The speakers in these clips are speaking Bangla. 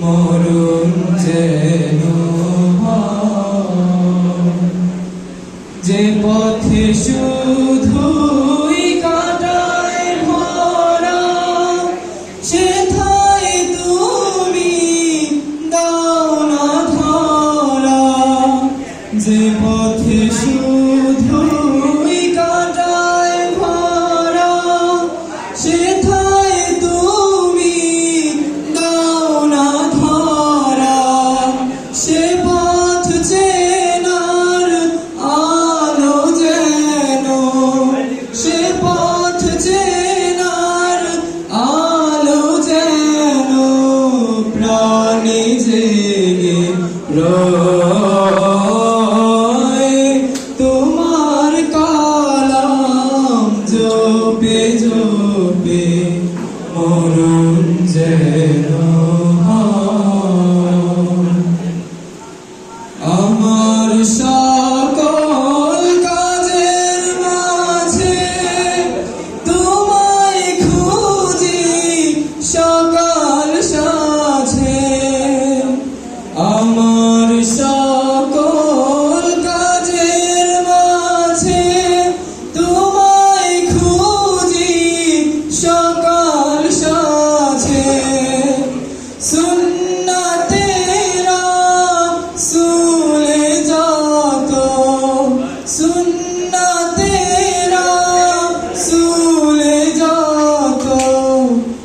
মরণ যেন যে পথে শুধুই কাটায় ভরা সেথায় তুমি দাও না ধরা যে পথে শুধুই কাটায় ভরা সেথায় তুমি দাও না ধরা সে পথ চেনার আলো যেন সে পথ চেনার আলো যেন প্রাণে জেগে রয় তোমার কালাম জপে জপে মরণ যেন আমার সকল কাজের মাঝে তোমায় খুঁজি সকাল সাঁঝে আমার সকল কাজের মাঝে তোমায় খুঁজি সকাল সাঁঝে সুন্নাতেরা সুলে যত সুন্নাতেরা সুলে যত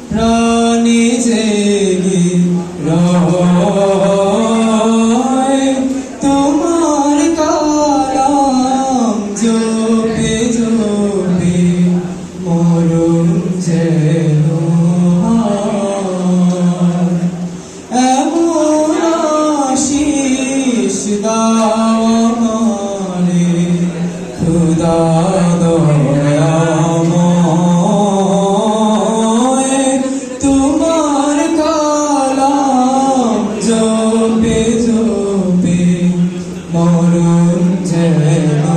প্রাণে জেগে রয় তোমার কালাম জপে জপে মরণ যেন এমন আশিস দাও আমারে খোদা দয়াময় তোমার কালাম জপে জপে মরণ যেন